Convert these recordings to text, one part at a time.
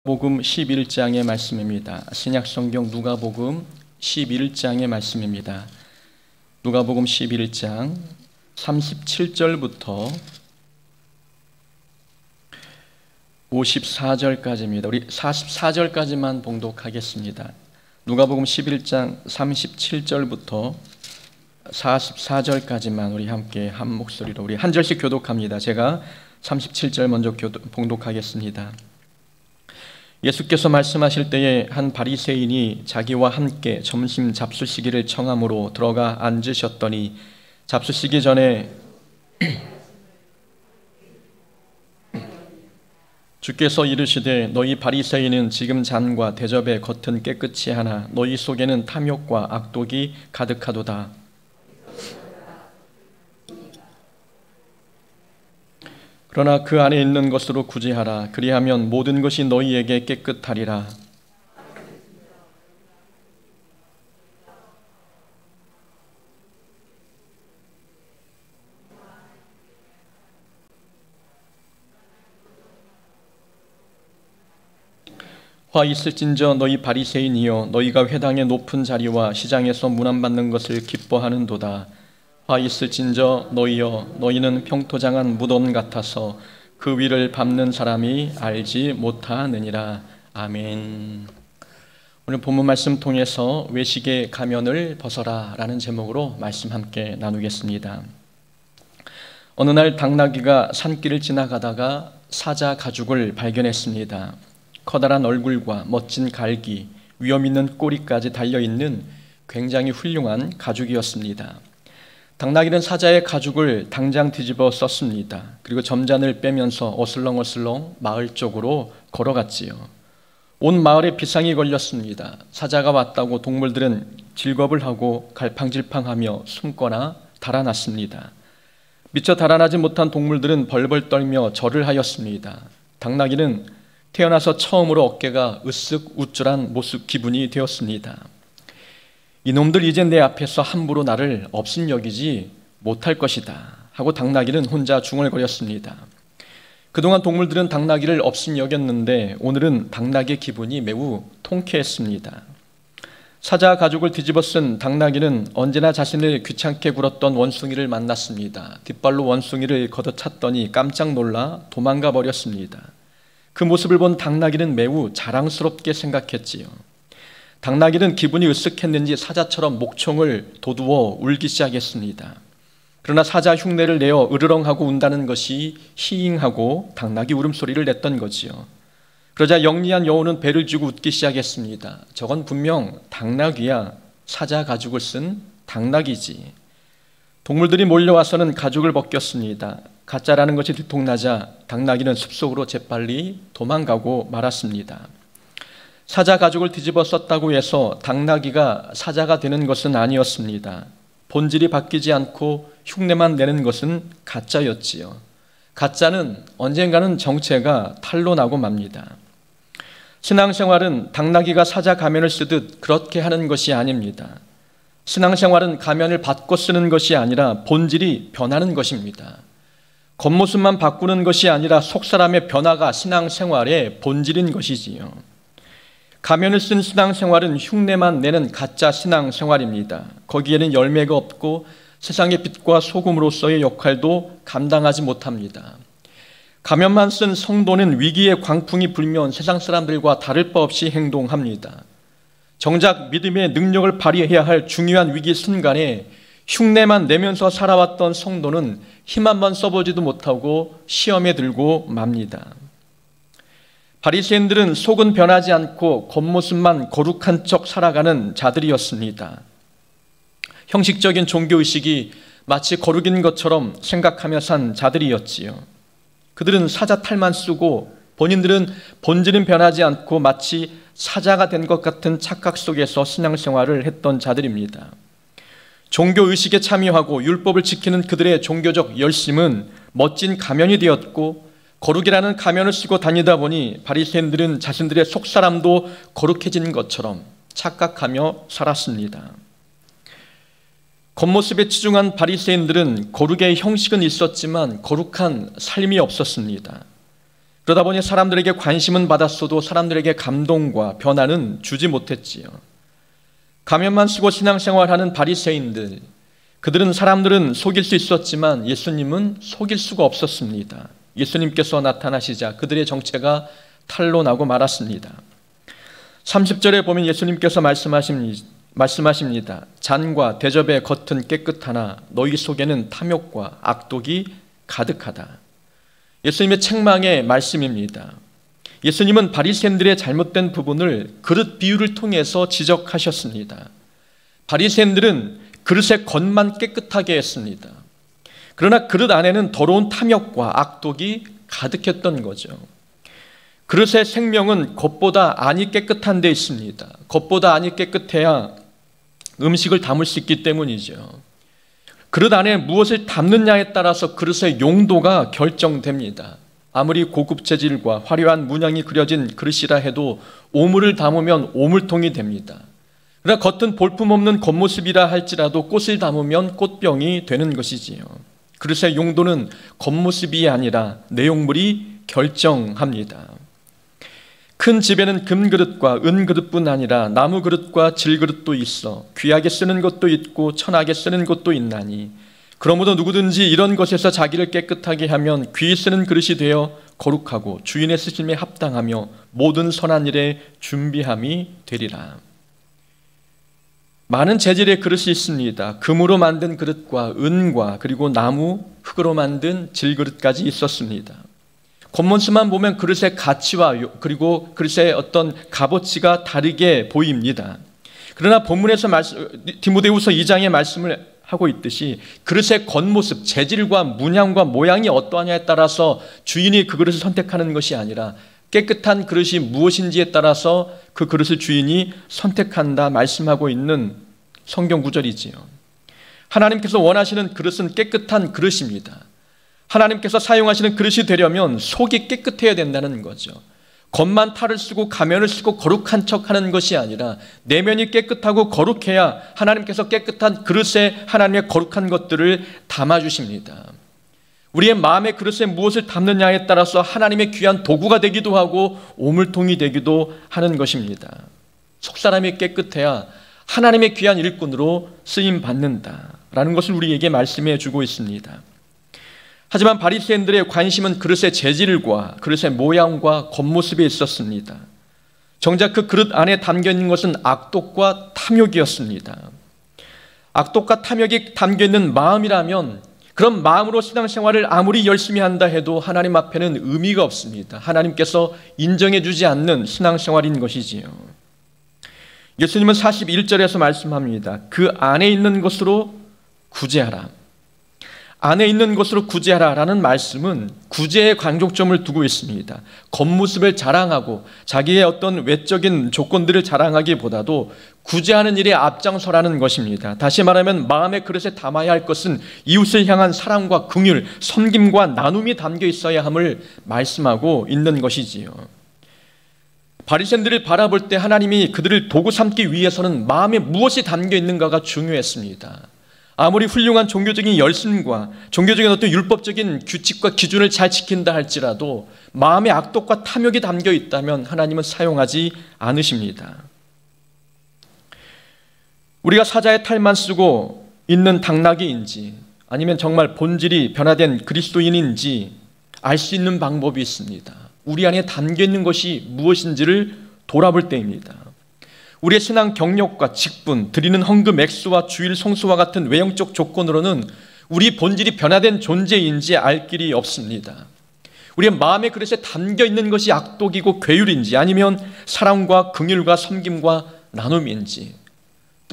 누가복음 11장의 말씀입니다. 신약성경 누가복음 11장의 말씀입니다. 누가복음 11장 37절부터 54절까지입니다. 우리 44절까지만 봉독하겠습니다. 누가복음 11장 37절부터 44절까지만 우리 함께 한 목소리로 우리 한 절씩 교독합니다. 제가 37절 먼저 봉독하겠습니다. 예수께서 말씀하실 때에 한 바리새인이 자기와 함께 점심 잡수시기를 청함으로 들어가 앉으셨더니 잡수시기 전에 주께서 이르시되 너희 바리새인은 지금 잔과 대접의 겉은 깨끗이 하나 너희 속에는 탐욕과 악독이 가득하도다. 그러나 그 안에 있는 것으로 구제하라. 그리하면 모든 것이 너희에게 깨끗하리라. 화 있을진저 너희 바리새인이여 너희가 회당의 높은 자리와 시장에서 문안받는 것을 기뻐하는도다. 화 있을진저 너희여 너희는 평토장한 무덤 같아서 그 위를 밟는 사람이 알지 못하느니라. 아멘. 오늘 본문 말씀 통해서 외식의 가면을 벗어라 라는 제목으로 말씀 함께 나누겠습니다. 어느 날 당나귀가 산길을 지나가다가 사자 가죽을 발견했습니다. 커다란 얼굴과 멋진 갈기, 위험 있는 꼬리까지 달려있는 굉장히 훌륭한 가죽이었습니다. 당나귀는 사자의 가죽을 당장 뒤집어 썼습니다. 그리고 점잔을 빼면서 어슬렁어슬렁 마을 쪽으로 걸어갔지요. 온 마을에 비상이 걸렸습니다. 사자가 왔다고 동물들은 질겁을 하고 갈팡질팡하며 숨거나 달아났습니다. 미처 달아나지 못한 동물들은 벌벌 떨며 절을 하였습니다. 당나귀는 태어나서 처음으로 어깨가 으쓱 우쭐한 모습 기분이 되었습니다. 이놈들 이제 내 앞에서 함부로 나를 업신여기지 못할 것이다 하고 당나귀는 혼자 중얼거렸습니다. 그동안 동물들은 당나귀를 업신여겼는데 오늘은 당나귀의 기분이 매우 통쾌했습니다. 사자 가죽을 뒤집어 쓴 당나귀는 언제나 자신을 귀찮게 굴었던 원숭이를 만났습니다. 뒷발로 원숭이를 걷어찼더니 깜짝 놀라 도망가 버렸습니다. 그 모습을 본 당나귀는 매우 자랑스럽게 생각했지요. 당나귀는 기분이 으쓱했는지 사자처럼 목청을 돋우어 울기 시작했습니다. 그러나 사자 흉내를 내어 으르렁하고 운다는 것이 희잉하고 당나귀 울음소리를 냈던 거지요. 그러자 영리한 여우는 배를 쥐고 웃기 시작했습니다. 저건 분명 당나귀야. 사자 가죽을 쓴 당나귀지. 동물들이 몰려와서는 가죽을 벗겼습니다. 가짜라는 것이 들통나자 당나귀는 숲속으로 재빨리 도망가고 말았습니다. 사자 가죽을 뒤집어 썼다고 해서 당나귀가 사자가 되는 것은 아니었습니다. 본질이 바뀌지 않고 흉내만 내는 것은 가짜였지요. 가짜는 언젠가는 정체가 탄로나고 맙니다. 신앙생활은 당나귀가 사자 가면을 쓰듯 그렇게 하는 것이 아닙니다. 신앙생활은 가면을 받고 쓰는 것이 아니라 본질이 변하는 것입니다. 겉모습만 바꾸는 것이 아니라 속사람의 변화가 신앙생활의 본질인 것이지요. 가면을 쓴 신앙생활은 흉내만 내는 가짜 신앙생활입니다. 거기에는 열매가 없고 세상의 빛과 소금으로서의 역할도 감당하지 못합니다. 가면만 쓴 성도는 위기의 광풍이 불면 세상 사람들과 다를 바 없이 행동합니다. 정작 믿음의 능력을 발휘해야 할 중요한 위기 순간에 흉내만 내면서 살아왔던 성도는 힘 한 번 써보지도 못하고 시험에 들고 맙니다. 바리새인들은 속은 변하지 않고 겉모습만 거룩한 척 살아가는 자들이었습니다. 형식적인 종교의식이 마치 거룩인 것처럼 생각하며 산 자들이었지요. 그들은 사자 탈만 쓰고 본인들은 본질은 변하지 않고 마치 사자가 된 것 같은 착각 속에서 신앙생활을 했던 자들입니다. 종교의식에 참여하고 율법을 지키는 그들의 종교적 열심은 멋진 가면이 되었고 거룩이라는 가면을 쓰고 다니다 보니 바리새인들은 자신들의 속사람도 거룩해진 것처럼 착각하며 살았습니다. 겉모습에 치중한 바리새인들은 거룩의 형식은 있었지만 거룩한 삶이 없었습니다. 그러다 보니 사람들에게 관심은 받았어도 사람들에게 감동과 변화는 주지 못했지요. 가면만 쓰고 신앙생활하는 바리새인들, 그들은 사람들은 속일 수 있었지만 예수님은 속일 수가 없었습니다. 예수님께서 나타나시자 그들의 정체가 탄로나고 말았습니다. 30절에 보면 예수님께서 말씀하십니다. 잔과 대접의 겉은 깨끗하나 너희 속에는 탐욕과 악독이 가득하다. 예수님의 책망의 말씀입니다. 예수님은 바리새인들의 잘못된 부분을 그릇 비유를 통해서 지적하셨습니다. 바리새인들은 그릇의 겉만 깨끗하게 했습니다. 그러나 그릇 안에는 더러운 탐욕과 악독이 가득했던 거죠. 그릇의 생명은 겉보다 안이 깨끗한 데 있습니다. 겉보다 안이 깨끗해야 음식을 담을 수 있기 때문이죠. 그릇 안에 무엇을 담느냐에 따라서 그릇의 용도가 결정됩니다. 아무리 고급 재질과 화려한 문양이 그려진 그릇이라 해도 오물을 담으면 오물통이 됩니다. 그러나 겉은 볼품없는 겉모습이라 할지라도 꽃을 담으면 꽃병이 되는 것이지요. 그릇의 용도는 겉모습이 아니라 내용물이 결정합니다. 큰 집에는 금그릇과 은그릇뿐 아니라 나무그릇과 질그릇도 있어 귀하게 쓰는 것도 있고 천하게 쓰는 것도 있나니 그러므로 누구든지 이런 것에서 자기를 깨끗하게 하면 귀히 쓰는 그릇이 되어 거룩하고 주인의 쓰심에 합당하며 모든 선한 일에 준비함이 되리라. 많은 재질의 그릇이 있습니다. 금으로 만든 그릇과 은과 그리고 나무, 흙으로 만든 질그릇까지 있었습니다. 겉모습만 보면 그릇의 가치와 그리고 그릇의 어떤 값어치가 다르게 보입니다. 그러나 본문에서 디모데후서 2장의 말씀을 하고 있듯이 그릇의 겉모습, 재질과 문양과 모양이 어떠하냐에 따라서 주인이 그 그릇을 선택하는 것이 아니라 깨끗한 그릇이 무엇인지에 따라서 그 그릇을 주인이 선택한다 말씀하고 있는 성경 구절이지요. 하나님께서 원하시는 그릇은 깨끗한 그릇입니다. 하나님께서 사용하시는 그릇이 되려면 속이 깨끗해야 된다는 거죠. 겉만 탈을 쓰고 가면을 쓰고 거룩한 척하는 것이 아니라 내면이 깨끗하고 거룩해야 하나님께서 깨끗한 그릇에 하나님의 거룩한 것들을 담아주십니다. 우리의 마음의 그릇에 무엇을 담느냐에 따라서 하나님의 귀한 도구가 되기도 하고 오물통이 되기도 하는 것입니다. 속사람이 깨끗해야 하나님의 귀한 일꾼으로 쓰임받는다라는 것을 우리에게 말씀해 주고 있습니다. 하지만 바리새인들의 관심은 그릇의 재질과 그릇의 모양과 겉모습에 있었습니다. 정작 그 그릇 안에 담겨있는 것은 악독과 탐욕이었습니다. 악독과 탐욕이 담겨있는 마음이라면 그런 마음으로 신앙생활을 아무리 열심히 한다 해도 하나님 앞에는 의미가 없습니다. 하나님께서 인정해 주지 않는 신앙생활인 것이지요. 예수님은 41절에서 말씀합니다. 그 안에 있는 것으로 구제하라. 안에 있는 것으로 구제하라라는 말씀은 구제의 강조점을 두고 있습니다. 겉모습을 자랑하고 자기의 어떤 외적인 조건들을 자랑하기보다도 구제하는 일에 앞장서라는 것입니다. 다시 말하면 마음의 그릇에 담아야 할 것은 이웃을 향한 사랑과 긍휼, 섬김과 나눔이 담겨 있어야 함을 말씀하고 있는 것이지요. 바리새인들을 바라볼 때 하나님이 그들을 도구 삼기 위해서는 마음에 무엇이 담겨 있는가가 중요했습니다. 아무리 훌륭한 종교적인 열심과 종교적인 어떤 율법적인 규칙과 기준을 잘 지킨다 할지라도 마음에 악독과 탐욕이 담겨 있다면 하나님은 사용하지 않으십니다. 우리가 사자의 탈만 쓰고 있는 당나귀인지 아니면 정말 본질이 변화된 그리스도인인지 알 수 있는 방법이 있습니다. 우리 안에 담겨 있는 것이 무엇인지를 돌아볼 때입니다. 우리의 신앙 경력과 직분, 드리는 헌금 액수와 주일 성수와 같은 외형적 조건으로는 우리 본질이 변화된 존재인지 알 길이 없습니다. 우리의 마음의 그릇에 담겨 있는 것이 악독이고 괴율인지 아니면 사랑과 긍휼과 섬김과 나눔인지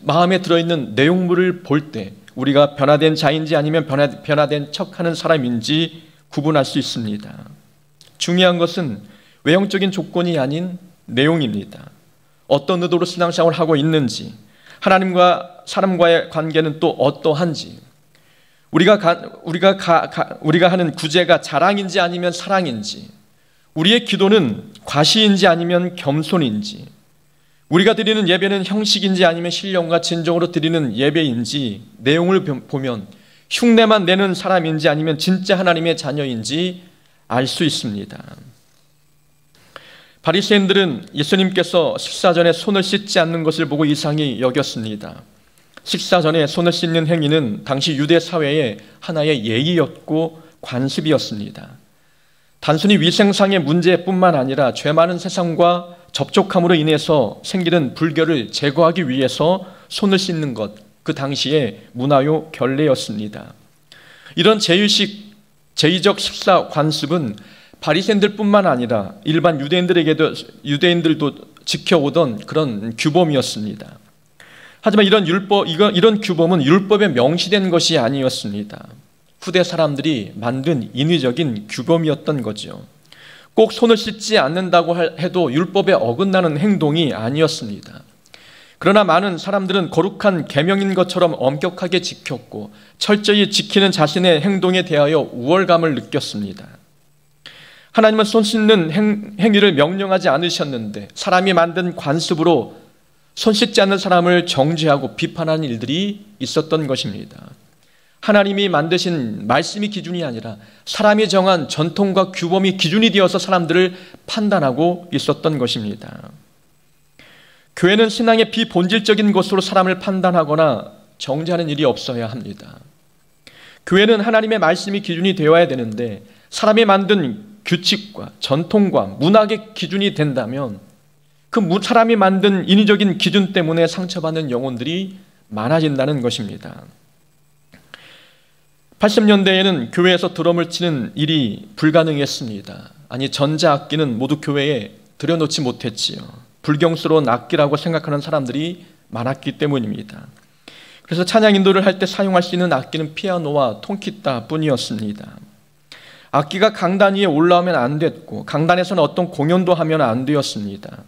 마음에 들어있는 내용물을 볼 때 우리가 변화된 자인지 아니면 변화된 척하는 사람인지 구분할 수 있습니다. 중요한 것은 외형적인 조건이 아닌 내용입니다. 어떤 의도로 신앙생활을 하고 있는지, 하나님과 사람과의 관계는 또 어떠한지, 우리가 하는 구제가 자랑인지 아니면 사랑인지, 우리의 기도는 과시인지 아니면 겸손인지, 우리가 드리는 예배는 형식인지 아니면 신령과 진정으로 드리는 예배인지 내용을 보면 흉내만 내는 사람인지 아니면 진짜 하나님의 자녀인지 알 수 있습니다. 바리새인들은 예수님께서 식사 전에 손을 씻지 않는 것을 보고 이상히 여겼습니다. 식사 전에 손을 씻는 행위는 당시 유대 사회의 하나의 예의였고 관습이었습니다. 단순히 위생상의 문제뿐만 아니라 죄 많은 세상과 접촉함으로 인해서 생기는 불결을 제거하기 위해서 손을 씻는 것, 그 당시의 문화요 결례였습니다. 이런 제의적 식사 관습은 바리새인들뿐만 아니라 일반 유대인들도 지켜오던 그런 규범이었습니다. 하지만 이런 규범은 율법에 명시된 것이 아니었습니다. 후대 사람들이 만든 인위적인 규범이었던 거죠. 꼭 손을 씻지 않는다고 해도 율법에 어긋나는 행동이 아니었습니다. 그러나 많은 사람들은 거룩한 계명인 것처럼 엄격하게 지켰고 철저히 지키는 자신의 행동에 대하여 우월감을 느꼈습니다. 하나님은 손 씻는 행위를 명령하지 않으셨는데 사람이 만든 관습으로 손 씻지 않는 사람을 정죄하고 비판하는 일들이 있었던 것입니다. 하나님이 만드신 말씀이 기준이 아니라 사람이 정한 전통과 규범이 기준이 되어서 사람들을 판단하고 있었던 것입니다. 교회는 신앙의 비본질적인 것으로 사람을 판단하거나 정죄하는 일이 없어야 합니다. 교회는 하나님의 말씀이 기준이 되어야 되는데 사람이 만든 규칙과 전통과 문학의 기준이 된다면 그 사람이 만든 인위적인 기준 때문에 상처받는 영혼들이 많아진다는 것입니다. 80년대에는 교회에서 드럼을 치는 일이 불가능했습니다. 아니, 전자악기는 모두 교회에 들여놓지 못했지요. 불경스러운 악기라고 생각하는 사람들이 많았기 때문입니다. 그래서 찬양 인도를 할 때 사용할 수 있는 악기는 피아노와 통기타 뿐이었습니다. 악기가 강단 위에 올라오면 안 됐고 강단에서는 어떤 공연도 하면 안 되었습니다.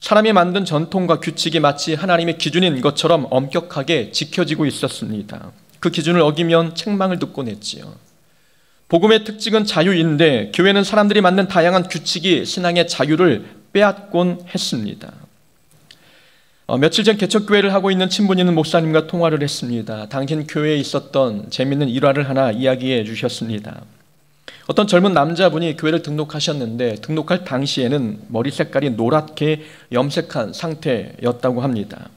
사람이 만든 전통과 규칙이 마치 하나님의 기준인 것처럼 엄격하게 지켜지고 있었습니다. 그 기준을 어기면 책망을 듣곤 했지요. 복음의 특징은 자유인데 교회는 사람들이 만든 다양한 규칙이 신앙의 자유를 빼앗곤 했습니다. 며칠 전 개척교회를 하고 있는 친분 있는 목사님과 통화를 했습니다. 당신 교회에 있었던 재미있는 일화를 하나 이야기해 주셨습니다. 어떤 젊은 남자분이 교회를 등록하셨는데 등록할 당시에는 머리 색깔이 노랗게 염색한 상태였다고 합니다.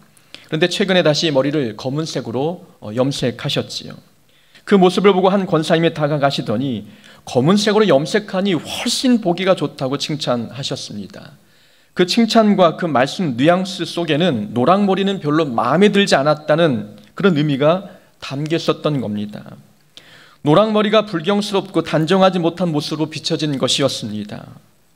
그런데 최근에 다시 머리를 검은색으로 염색하셨지요. 그 모습을 보고 한 권사님이 다가가시더니 검은색으로 염색하니 훨씬 보기가 좋다고 칭찬하셨습니다. 그 칭찬과 그 말씀 뉘앙스 속에는 노랑머리는 별로 마음에 들지 않았다는 그런 의미가 담겨 있었던 겁니다. 노랑머리가 불경스럽고 단정하지 못한 모습으로 비춰진 것이었습니다.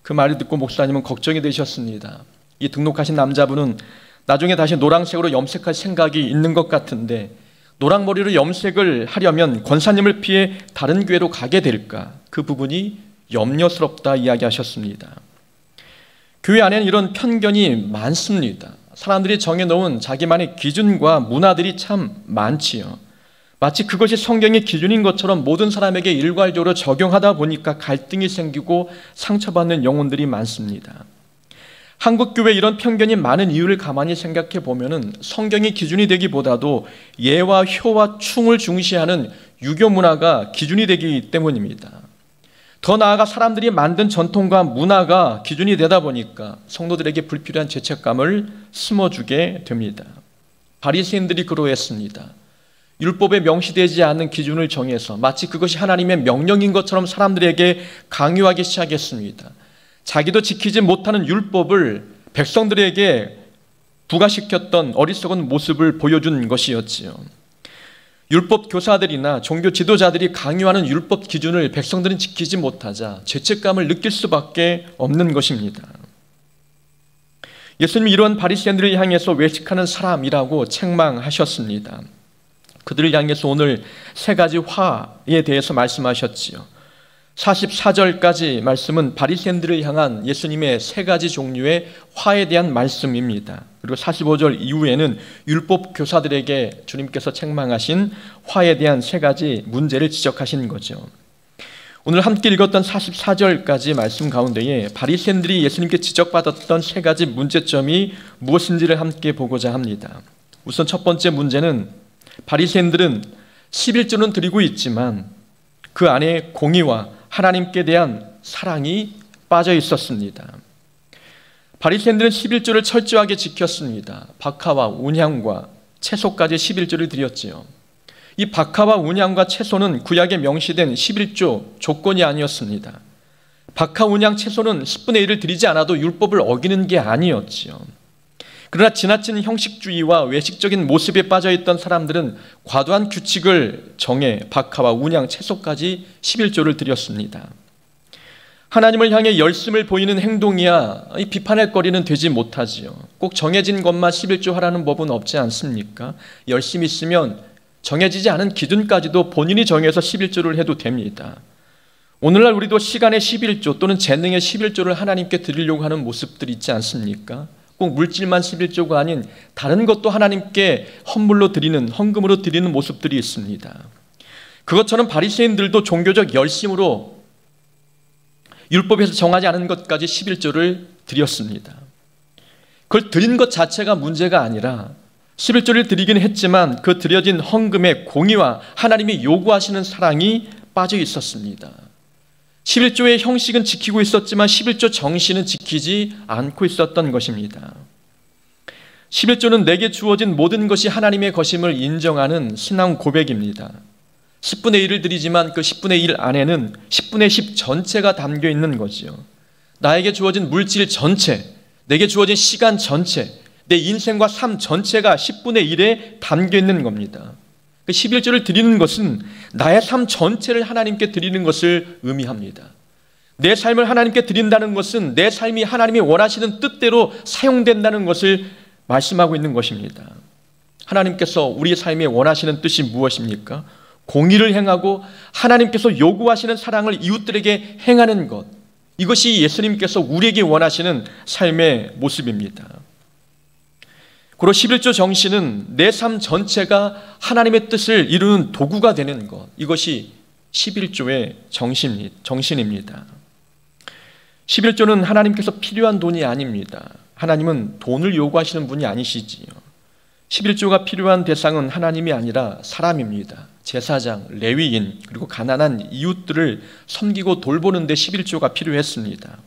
그 말을 듣고 목사님은 걱정이 되셨습니다. 이 등록하신 남자분은 나중에 다시 노란색으로 염색할 생각이 있는 것 같은데 노랑머리로 염색을 하려면 권사님을 피해 다른 교회로 가게 될까? 그 부분이 염려스럽다 이야기하셨습니다. 교회 안에는 이런 편견이 많습니다. 사람들이 정해놓은 자기만의 기준과 문화들이 참 많지요. 마치 그것이 성경의 기준인 것처럼 모든 사람에게 일괄적으로 적용하다 보니까 갈등이 생기고 상처받는 영혼들이 많습니다. 한국교회 이런 편견이 많은 이유를 가만히 생각해 보면은 성경이 기준이 되기보다도 예와 효와 충을 중시하는 유교 문화가 기준이 되기 때문입니다. 더 나아가 사람들이 만든 전통과 문화가 기준이 되다 보니까 성도들에게 불필요한 죄책감을 심어주게 됩니다. 바리새인들이 그러했습니다. 율법에 명시되지 않은 기준을 정해서 마치 그것이 하나님의 명령인 것처럼 사람들에게 강요하기 시작했습니다. 자기도 지키지 못하는 율법을 백성들에게 부과시켰던 어리석은 모습을 보여준 것이었지요. 율법 교사들이나 종교 지도자들이 강요하는 율법 기준을 백성들은 지키지 못하자 죄책감을 느낄 수밖에 없는 것입니다. 예수님이 이런 바리새인들을 향해서 외식하는 사람이라고 책망하셨습니다. 그들을 향해서 오늘 세 가지 화에 대해서 말씀하셨지요. 44절까지 말씀은 바리새인들을 향한 예수님의 세 가지 종류의 화에 대한 말씀입니다. 그리고 45절 이후에는 율법 교사들에게 주님께서 책망하신 화에 대한 세 가지 문제를 지적하신 거죠. 오늘 함께 읽었던 44절까지 말씀 가운데에 바리새인들이 예수님께 지적받았던 세 가지 문제점이 무엇인지를 함께 보고자 합니다. 우선 첫 번째 문제는 바리새인들은 11조는 드리고 있지만 그 안에 공의와 하나님께 대한 사랑이 빠져 있었습니다. 바리새인들은 11조를 철저하게 지켰습니다. 박하와 운향과 채소까지 11조를 드렸지요. 이 박하와 운향과 채소는 구약에 명시된 11조 조건이 아니었습니다. 박하, 운향, 채소는 10분의 1을 드리지 않아도 율법을 어기는 게 아니었지요. 그러나 지나친 형식주의와 외식적인 모습에 빠져있던 사람들은 과도한 규칙을 정해 박하와 운향, 채소까지 11조를 드렸습니다. 하나님을 향해 열심을 보이는 행동이야 비판할 거리는 되지 못하지요. 꼭 정해진 것만 11조 하라는 법은 없지 않습니까? 열심히 있으면 정해지지 않은 기준까지도 본인이 정해서 11조를 해도 됩니다. 오늘날 우리도 시간의 11조 또는 재능의 11조를 하나님께 드리려고 하는 모습들이 있지 않습니까? 꼭 물질만 11조가 아닌 다른 것도 하나님께 헌물로 드리는, 헌금으로 드리는 모습들이 있습니다. 그것처럼 바리새인들도 종교적 열심으로 율법에서 정하지 않은 것까지 11조를 드렸습니다. 그걸 드린 것 자체가 문제가 아니라 11조를 드리긴 했지만 그 드려진 헌금의 공의와 하나님이 요구하시는 사랑이 빠져 있었습니다. 11조의 형식은 지키고 있었지만 11조 정신은 지키지 않고 있었던 것입니다. 11조는 내게 주어진 모든 것이 하나님의 것임을 인정하는 신앙 고백입니다. 10분의 1을 드리지만 그 10분의 1 안에는 10분의 10 전체가 담겨 있는 거지요. 나에게 주어진 물질 전체, 내게 주어진 시간 전체, 내 인생과 삶 전체가 10분의 1에 담겨 있는 겁니다. 11조를 드리는 것은 나의 삶 전체를 하나님께 드리는 것을 의미합니다. 내 삶을 하나님께 드린다는 것은 내 삶이 하나님이 원하시는 뜻대로 사용된다는 것을 말씀하고 있는 것입니다. 하나님께서 우리의 삶에 원하시는 뜻이 무엇입니까? 공의를 행하고 하나님께서 요구하시는 사랑을 이웃들에게 행하는 것, 이것이 예수님께서 우리에게 원하시는 삶의 모습입니다. 그리고 11조 정신은 내 삶 전체가 하나님의 뜻을 이루는 도구가 되는 것, 이것이 11조의 정신입니다. 11조는 하나님께서 필요한 돈이 아닙니다. 하나님은 돈을 요구하시는 분이 아니시지요. 11조가 필요한 대상은 하나님이 아니라 사람입니다. 제사장, 레위인, 그리고 가난한 이웃들을 섬기고 돌보는 데 11조가 필요했습니다.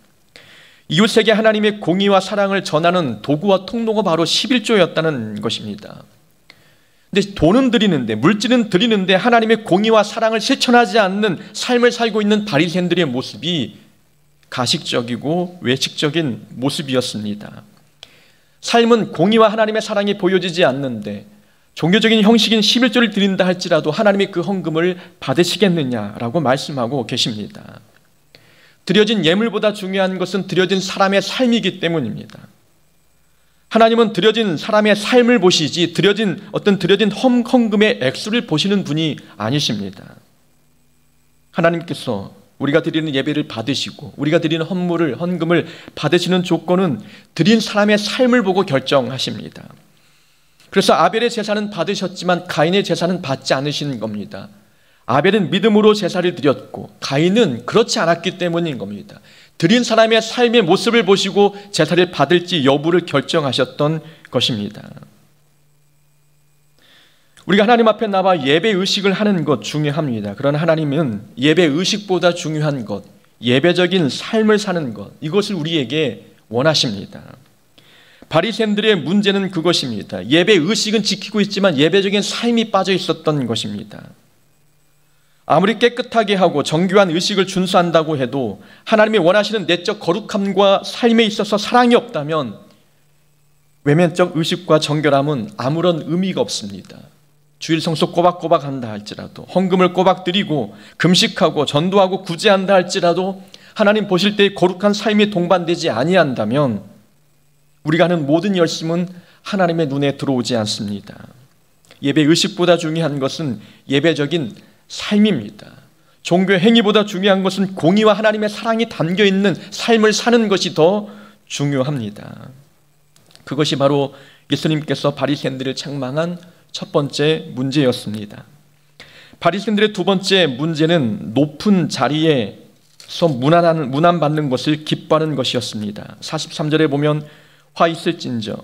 이웃에게 하나님의 공의와 사랑을 전하는 도구와 통로가 바로 11조였다는 것입니다. 근데 돈은 드리는데, 물질은 드리는데 하나님의 공의와 사랑을 실천하지 않는 삶을 살고 있는 바리새인들의 모습이 가식적이고 외식적인 모습이었습니다. 삶은 공의와 하나님의 사랑이 보여지지 않는데 종교적인 형식인 11조를 드린다 할지라도 하나님이 그 헌금을 받으시겠느냐라고 말씀하고 계십니다. 드려진 예물보다 중요한 것은 드려진 사람의 삶이기 때문입니다. 하나님은 드려진 사람의 삶을 보시지 드려진 헌금의 액수를 보시는 분이 아니십니다. 하나님께서 우리가 드리는 예배를 받으시고 우리가 드리는 헌금을 받으시는 조건은 드린 사람의 삶을 보고 결정하십니다. 그래서 아벨의 제사는 받으셨지만 가인의 제사는 받지 않으신 겁니다. 아벨은 믿음으로 제사를 드렸고 가인은 그렇지 않았기 때문인 겁니다. 드린 사람의 삶의 모습을 보시고 제사를 받을지 여부를 결정하셨던 것입니다. 우리가 하나님 앞에 나와 예배 의식을 하는 것 중요합니다. 그러나 하나님은 예배 의식보다 중요한 것, 예배적인 삶을 사는 것, 이것을 우리에게 원하십니다. 바리새인들의 문제는 그것입니다. 예배 의식은 지키고 있지만 예배적인 삶이 빠져 있었던 것입니다. 아무리 깨끗하게 하고 정교한 의식을 준수한다고 해도 하나님이 원하시는 내적 거룩함과 삶에 있어서 사랑이 없다면 외면적 의식과 정결함은 아무런 의미가 없습니다. 주일 성수 꼬박꼬박 한다 할지라도, 헌금을 꼬박 드리고 금식하고 전도하고 구제한다 할지라도 하나님 보실 때 거룩한 삶이 동반되지 아니한다면 우리가 하는 모든 열심은 하나님의 눈에 들어오지 않습니다. 예배 의식보다 중요한 것은 예배적인 삶입니다. 종교 행위보다 중요한 것은 공의와 하나님의 사랑이 담겨있는 삶을 사는 것이 더 중요합니다. 그것이 바로 예수님께서 바리새인들을 책망한 첫 번째 문제였습니다. 바리새인들의 두 번째 문제는 높은 자리에서 문안받는 것을 기뻐하는 것이었습니다. 43절에 보면 화 있을진저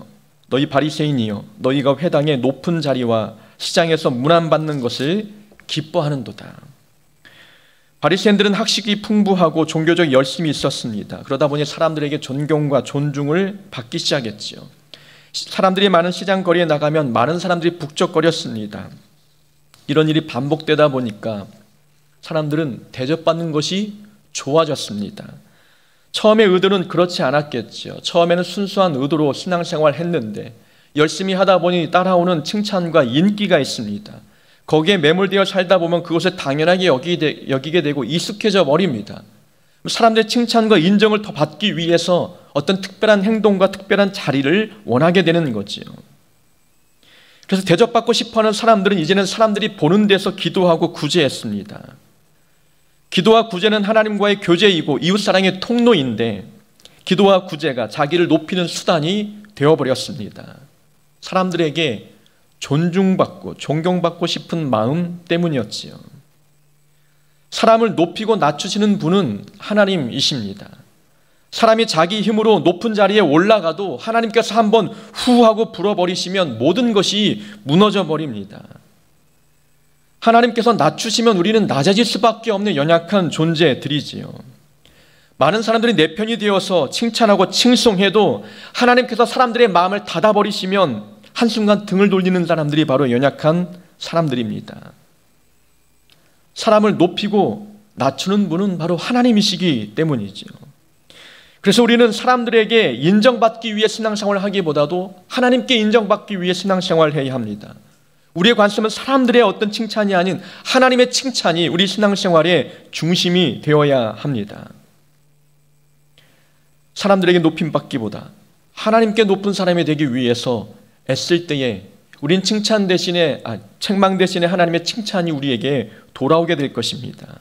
너희 바리새인이여 너희가 회당의 높은 자리와 시장에서 문안받는 것을 기뻐하는도다. 바리새인들은 학식이 풍부하고 종교적 열심이 있었습니다. 그러다 보니 사람들에게 존경과 존중을 받기 시작했지요. 사람들이 많은 시장 거리에 나가면 많은 사람들이 북적거렸습니다. 이런 일이 반복되다 보니까 사람들은 대접받는 것이 좋아졌습니다. 처음의 의도는 그렇지 않았겠죠. 처음에는 순수한 의도로 신앙생활을 했는데 열심히 하다 보니 따라오는 칭찬과 인기가 있습니다. 거기에 매몰되어 살다 보면 그것을 당연하게 여기게 되고 익숙해져 버립니다. 사람들의 칭찬과 인정을 더 받기 위해서 어떤 특별한 행동과 특별한 자리를 원하게 되는 거지요. 그래서 대접받고 싶어하는 사람들은 이제는 사람들이 보는 데서 기도하고 구제했습니다. 기도와 구제는 하나님과의 교제이고 이웃사랑의 통로인데 기도와 구제가 자기를 높이는 수단이 되어버렸습니다. 사람들에게 존중받고 존경받고 싶은 마음 때문이었지요. 사람을 높이고 낮추시는 분은 하나님이십니다. 사람이 자기 힘으로 높은 자리에 올라가도 하나님께서 한번 후 하고 불어버리시면 모든 것이 무너져 버립니다. 하나님께서 낮추시면 우리는 낮아질 수밖에 없는 연약한 존재들이지요. 많은 사람들이 내 편이 되어서 칭찬하고 칭송해도 하나님께서 사람들의 마음을 닫아버리시면 한순간 등을 돌리는 사람들이 바로 연약한 사람들입니다. 사람을 높이고 낮추는 분은 바로 하나님이시기 때문이죠. 그래서 우리는 사람들에게 인정받기 위해 신앙생활을 하기보다도 하나님께 인정받기 위해 신앙생활을 해야 합니다. 우리의 관심은 사람들의 어떤 칭찬이 아닌 하나님의 칭찬이 우리 신앙생활의 중심이 되어야 합니다. 사람들에게 높임받기보다 하나님께 높은 사람이 되기 위해서 애쓸 때에 우린 책망 대신에 하나님의 칭찬이 우리에게 돌아오게 될 것입니다.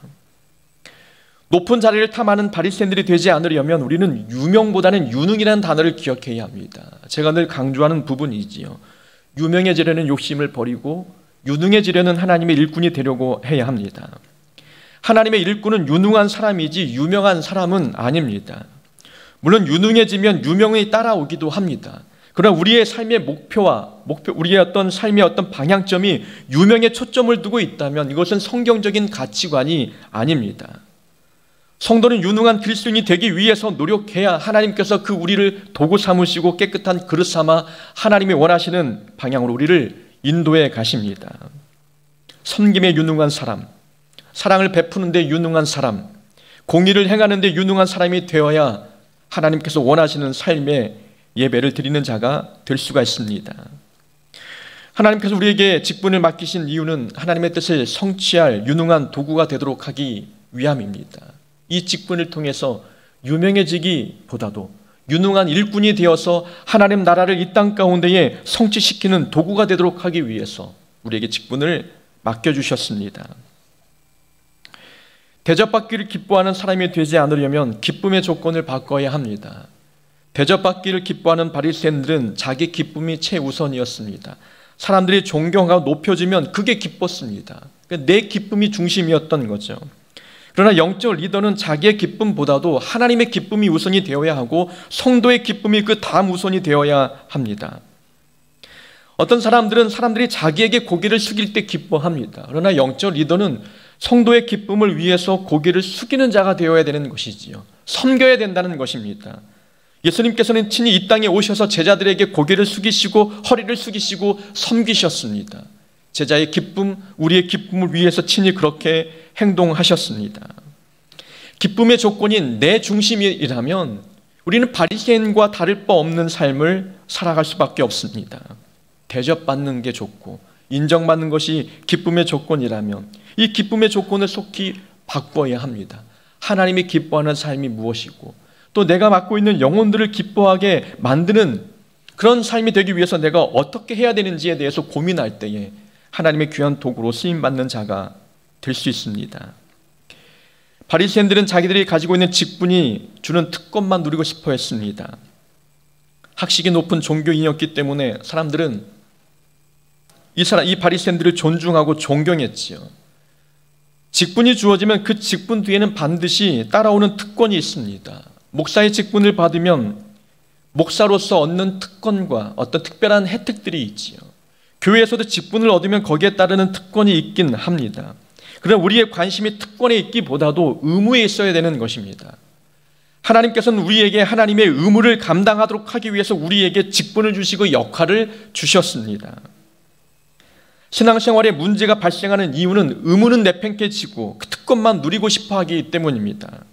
높은 자리를 탐하는 바리새인들이 되지 않으려면 우리는 유명보다는 유능이라는 단어를 기억해야 합니다. 제가 늘 강조하는 부분이지요. 유명해지려는 욕심을 버리고 유능해지려는 하나님의 일꾼이 되려고 해야 합니다. 하나님의 일꾼은 유능한 사람이지 유명한 사람은 아닙니다. 물론 유능해지면 유명이 따라오기도 합니다. 그러나 우리의 삶의 우리의 어떤 삶의 어떤 방향점이 유명에 초점을 두고 있다면 이것은 성경적인 가치관이 아닙니다. 성도는 유능한 그리스도인이 되기 위해서 노력해야 하나님께서 그 우리를 도구 삼으시고 깨끗한 그릇 삼아 하나님이 원하시는 방향으로 우리를 인도해 가십니다. 섬김에 유능한 사람, 사랑을 베푸는 데 유능한 사람, 공의를 행하는 데 유능한 사람이 되어야 하나님께서 원하시는 삶의 예배를 드리는 자가 될 수가 있습니다. 하나님께서 우리에게 직분을 맡기신 이유는 하나님의 뜻을 성취할 유능한 도구가 되도록 하기 위함입니다. 이 직분을 통해서 유명해지기보다도 유능한 일꾼이 되어서 하나님 나라를 이 땅 가운데에 성취시키는 도구가 되도록 하기 위해서 우리에게 직분을 맡겨주셨습니다. 대접받기를 기뻐하는 사람이 되지 않으려면 기쁨의 조건을 바꿔야 합니다. 대접받기를 기뻐하는 바리새인들은 자기 기쁨이 최우선이었습니다. 사람들이 존경하고 높여주면 그게 기뻤습니다. 내 기쁨이 중심이었던 거죠. 그러나 영적 리더는 자기의 기쁨보다도 하나님의 기쁨이 우선이 되어야 하고 성도의 기쁨이 그 다음 우선이 되어야 합니다. 어떤 사람들은 사람들이 자기에게 고개를 숙일 때 기뻐합니다. 그러나 영적 리더는 성도의 기쁨을 위해서 고개를 숙이는 자가 되어야 되는 것이지요. 섬겨야 된다는 것입니다. 예수님께서는 친히 이 땅에 오셔서 제자들에게 고개를 숙이시고 허리를 숙이시고 섬기셨습니다. 제자의 기쁨, 우리의 기쁨을 위해서 친히 그렇게 행동하셨습니다. 기쁨의 조건인 내 중심이라면 우리는 바리새인과 다를 바 없는 삶을 살아갈 수밖에 없습니다. 대접받는 게 좋고 인정받는 것이 기쁨의 조건이라면 이 기쁨의 조건을 속히 바꿔야 합니다. 하나님이 기뻐하는 삶이 무엇이고 또 내가 맡고 있는 영혼들을 기뻐하게 만드는 그런 삶이 되기 위해서 내가 어떻게 해야 되는지에 대해서 고민할 때에 하나님의 귀한 도구로 쓰임받는 자가 될 수 있습니다. 바리새인들은 자기들이 가지고 있는 직분이 주는 특권만 누리고 싶어 했습니다. 학식이 높은 종교인이었기 때문에 사람들은 이 바리새인들을 존중하고 존경했지요. 직분이 주어지면 그 직분 뒤에는 반드시 따라오는 특권이 있습니다. 목사의 직분을 받으면 목사로서 얻는 특권과 어떤 특별한 혜택들이 있지요. 교회에서도 직분을 얻으면 거기에 따르는 특권이 있긴 합니다. 그러나 우리의 관심이 특권에 있기보다도 의무에 있어야 되는 것입니다. 하나님께서는 우리에게 하나님의 의무를 감당하도록 하기 위해서 우리에게 직분을 주시고 역할을 주셨습니다. 신앙생활에 문제가 발생하는 이유는 의무는 내팽개 치고 그 특권만 누리고 싶어 하기 때문입니다.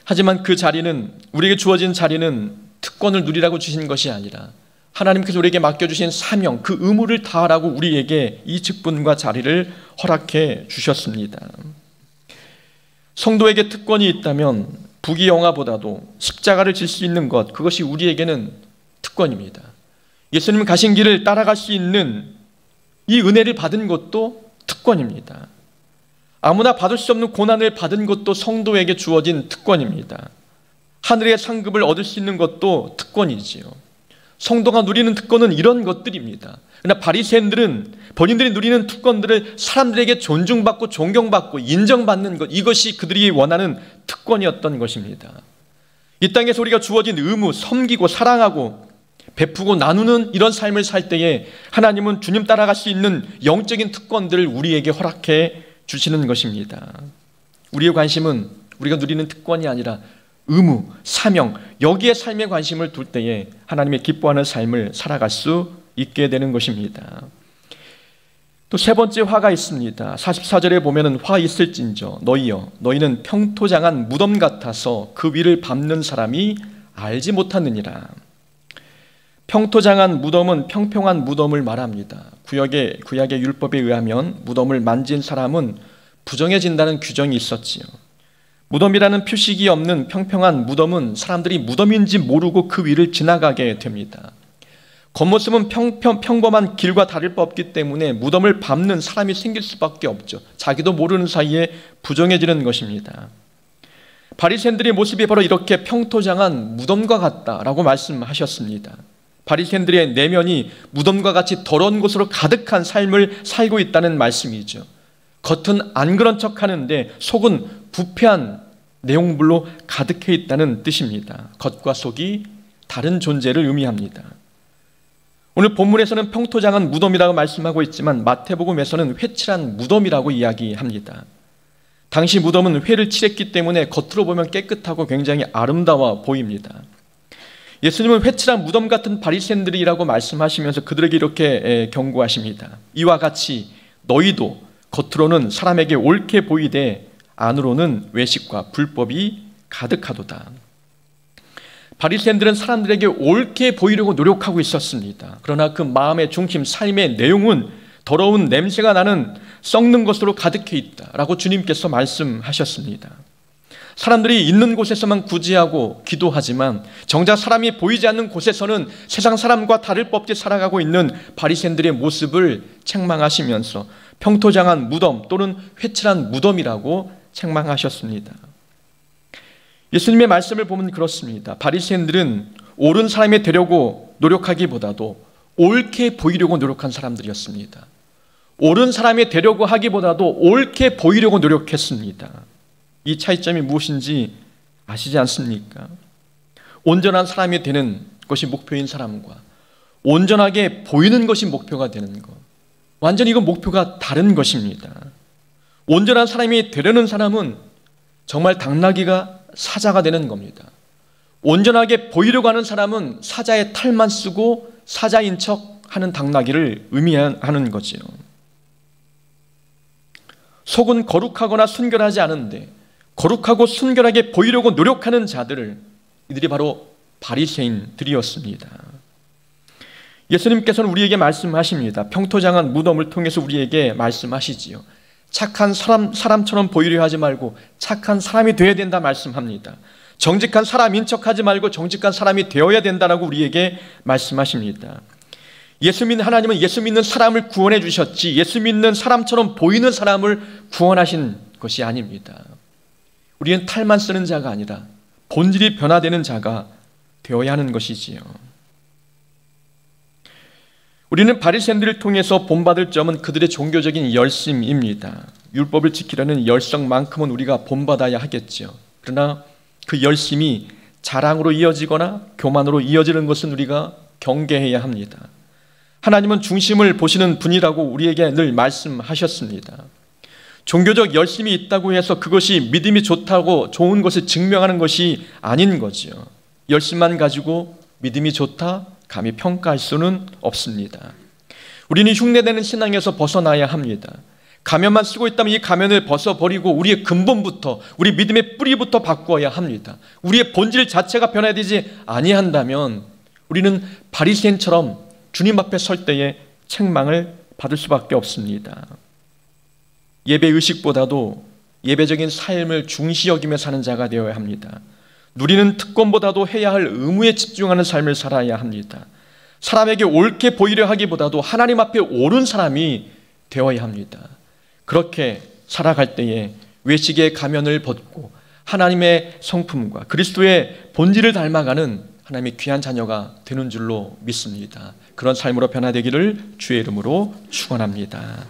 하지만 그 자리는, 우리에게 주어진 자리는 특권을 누리라고 주신 것이 아니라 하나님께서 우리에게 맡겨주신 사명, 그 의무를 다하라고 우리에게 이 직분과 자리를 허락해 주셨습니다. 성도에게 특권이 있다면 부귀영화보다도 십자가를 질 수 있는 것, 그것이 우리에게는 특권입니다. 예수님 가신 길을 따라갈 수 있는 이 은혜를 받은 것도 특권입니다. 아무나 받을 수 없는 고난을 받은 것도 성도에게 주어진 특권입니다. 하늘의 상급을 얻을 수 있는 것도 특권이지요. 성도가 누리는 특권은 이런 것들입니다. 그러나 바리새인들은 본인들이 누리는 특권들을 사람들에게 존중받고 존경받고 인정받는 것, 이것이 그들이 원하는 특권이었던 것입니다. 이 땅에서 우리가 주어진 의무, 섬기고 사랑하고 베푸고 나누는 이런 삶을 살 때에 하나님은 주님 따라갈 수 있는 영적인 특권들을 우리에게 허락해 주시는 것입니다. 우리의 관심은 우리가 누리는 특권이 아니라 의무, 사명, 여기에 삶의 관심을 둘 때에 하나님의 기뻐하는 삶을 살아갈 수 있게 되는 것입니다. 또 세 번째 화가 있습니다. 44절에 보면은 화 있을진저 너희여 너희는 평토장한 무덤 같아서 그 위를 밟는 사람이 알지 못하느니라. 평토장한 무덤은 평평한 무덤을 말합니다. 구약의 율법에 의하면 무덤을 만진 사람은 부정해진다는 규정이 있었지요. 무덤이라는 표식이 없는 평평한 무덤은 사람들이 무덤인지 모르고 그 위를 지나가게 됩니다. 겉모습은 평범한 길과 다를 바 없기 때문에 무덤을 밟는 사람이 생길 수밖에 없죠. 자기도 모르는 사이에 부정해지는 것입니다. 바리새인들의 모습이 바로 이렇게 평토장한 무덤과 같다라고 말씀하셨습니다. 바리새인들의 내면이 무덤과 같이 더러운 곳으로 가득한 삶을 살고 있다는 말씀이죠. 겉은 안 그런 척하는데 속은 부패한 내용물로 가득해 있다는 뜻입니다. 겉과 속이 다른 존재를 의미합니다. 오늘 본문에서는 평토장한 무덤이라고 말씀하고 있지만 마태복음에서는 회칠한 무덤이라고 이야기합니다. 당시 무덤은 회를 칠했기 때문에 겉으로 보면 깨끗하고 굉장히 아름다워 보입니다. 예수님은 회칠한 무덤 같은 바리새인들이라고 말씀하시면서 그들에게 이렇게 경고하십니다. 이와 같이 너희도 겉으로는 사람에게 옳게 보이되 안으로는 외식과 불법이 가득하도다. 바리새인들은 사람들에게 옳게 보이려고 노력하고 있었습니다. 그러나 그 마음의 중심, 삶의 내용은 더러운 냄새가 나는 썩는 것으로 가득해 있다라고 주님께서 말씀하셨습니다. 사람들이 있는 곳에서만 구제하고 기도하지만 정작 사람이 보이지 않는 곳에서는 세상 사람과 다를 바 없이 살아가고 있는 바리새인들의 모습을 책망하시면서 평토장한 무덤 또는 회칠한 무덤이라고 책망하셨습니다. 예수님의 말씀을 보면 그렇습니다. 바리새인들은 옳은 사람이 되려고 노력하기보다도 옳게 보이려고 노력한 사람들이었습니다. 옳은 사람이 되려고 하기보다도 옳게 보이려고 노력했습니다. 이 차이점이 무엇인지 아시지 않습니까? 온전한 사람이 되는 것이 목표인 사람과 온전하게 보이는 것이 목표가 되는 것, 완전히 이건 목표가 다른 것입니다. 온전한 사람이 되려는 사람은 정말 당나귀가 사자가 되는 겁니다. 온전하게 보이려고 하는 사람은 사자의 탈만 쓰고 사자인 척 하는 당나귀를 의미하는 거지요. 속은 거룩하거나 순결하지 않은데 거룩하고 순결하게 보이려고 노력하는 자들을, 이들이 바로 바리새인들이었습니다. 예수님께서는 우리에게 말씀하십니다. 평토장한 무덤을 통해서 우리에게 말씀하시지요. 착한 사람처럼 보이려 하지 말고 착한 사람이 되어야 된다 말씀합니다. 정직한 사람인 척하지 말고 정직한 사람이 되어야 된다라고 우리에게 말씀하십니다. 예수 믿는 하나님은 예수 믿는 사람을 구원해 주셨지 예수 믿는 사람처럼 보이는 사람을 구원하신 것이 아닙니다. 우리는 탈만 쓰는 자가 아니라 본질이 변화되는 자가 되어야 하는 것이지요. 우리는 바리새인들을 통해서 본받을 점은 그들의 종교적인 열심입니다. 율법을 지키려는 열성만큼은 우리가 본받아야 하겠죠. 그러나 그 열심이 자랑으로 이어지거나 교만으로 이어지는 것은 우리가 경계해야 합니다. 하나님은 중심을 보시는 분이라고 우리에게 늘 말씀하셨습니다. 종교적 열심이 있다고 해서 그것이 믿음이 좋다고 좋은 것을 증명하는 것이 아닌 거죠. 열심만 가지고 믿음이 좋다 감히 평가할 수는 없습니다. 우리는 흉내내는 신앙에서 벗어나야 합니다. 가면만 쓰고 있다면 이 가면을 벗어버리고 우리의 근본부터, 우리 믿음의 뿌리부터 바꾸어야 합니다. 우리의 본질 자체가 변화되지 아니한다면 우리는 바리새인처럼 주님 앞에 설 때에 책망을 받을 수밖에 없습니다. 예배 의식보다도 예배적인 삶을 중시 여기며 사는 자가 되어야 합니다. 누리는 특권보다도 해야 할 의무에 집중하는 삶을 살아야 합니다. 사람에게 옳게 보이려 하기보다도 하나님 앞에 옳은 사람이 되어야 합니다. 그렇게 살아갈 때에 외식의 가면을 벗고 하나님의 성품과 그리스도의 본질을 닮아가는 하나님의 귀한 자녀가 되는 줄로 믿습니다. 그런 삶으로 변화되기를 주의 이름으로 축원합니다.